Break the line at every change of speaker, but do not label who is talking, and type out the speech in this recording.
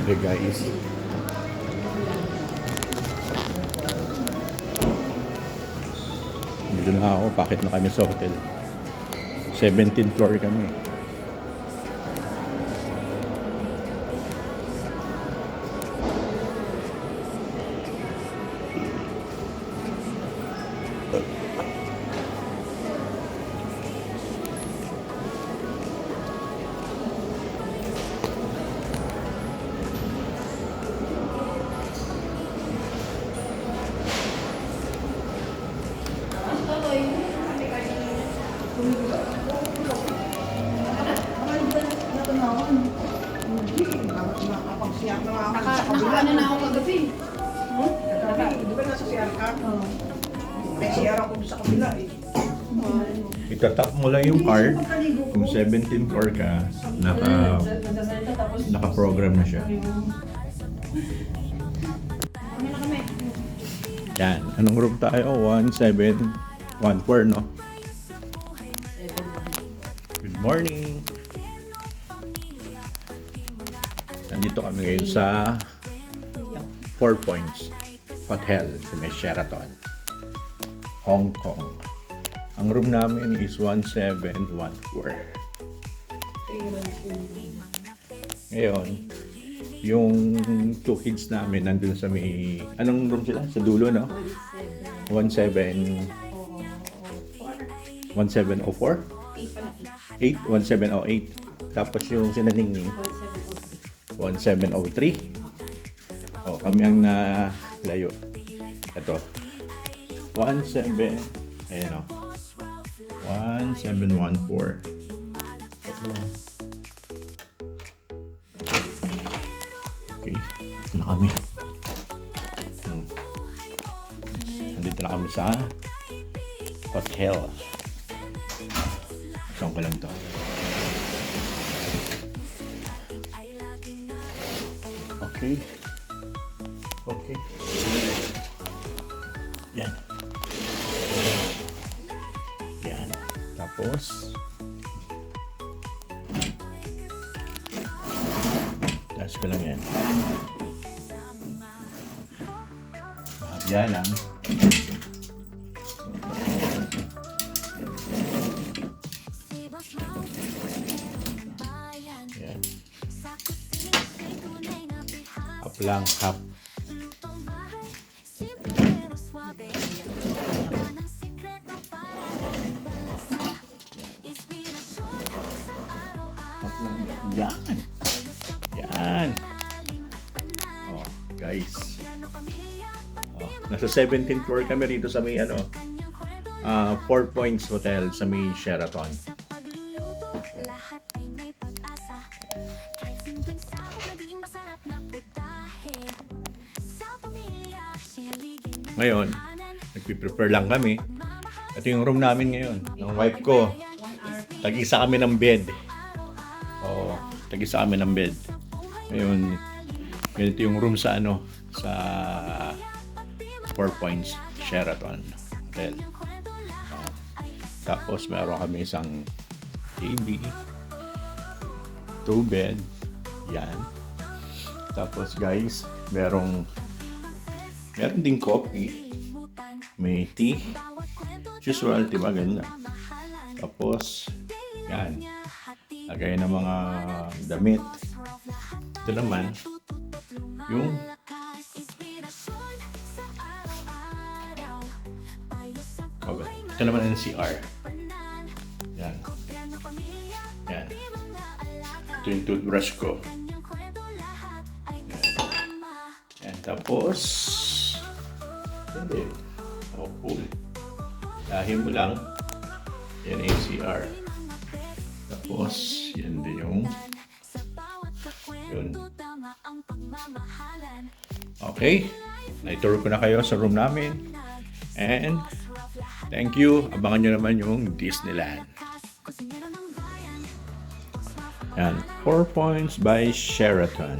Okay guys. Dito na ako, bakit na kami sa hotel. 17th floor kami.
Naka-ano na ako kagabi.
Di ba nasa CR ka? May CR ako sa kabila eh.
Itatap mo lang yung card. Kung 17th floor ka, naka-program na siya.
Kami na kami.
Yan. Anong room tayo? 1714, no? Good morning! Nandito kami ngayon sa 4 Points Hotel sa may Sheraton, Hong Kong. Ang room namin is 1714. Ngayon, yung 2 kids namin nandun sa may... Anong room sila? Sa dulo, no? 1704? 1708? Tapos yung sinaningning 1703. Oh, kami ang nalayo. Ito. 17 ayan o. 1714. Okay. Ito na kami. Nandito na kami sa hotel. Saan ko lang to. Okay. Okay. Yan. Yan. Tapos taas ko lang yan. Yan lang. Yan. Up lang, up. Yan. Yan. Oh, guys. Oh, nasa 17th floor kami rito sa may 4 Points Hotel sa may Sheraton. Ngayon, nagpiprepare lang kami. Ito yung room namin ngayon. Ng wife ko. Tag-isa kami ng bed. Oo, tag-isa kami ng bed. Ngayon, ganito yung room sa sa 4 Points Sheraton Hotel. Tapos meron kami isang TV, 2 bed. Yan. Tapos guys, meron ding coffee. May tea. Usual, diba? Ganda. Tapos, yan. Lagay ng mga damit. Ito naman, yung ito naman ang CR. Yan. Yan. Ito yung toothbrush ko. Yan. Tapos, hindi. Oh, cool. Dahil mo lang. Yan yung CR. Tapos, yan din yung yun. Okay. Na-tour ko na kayo sa room namin. And, thank you. Abangan nyo naman yung Disneyland. Yan. 4 Points by Sheraton.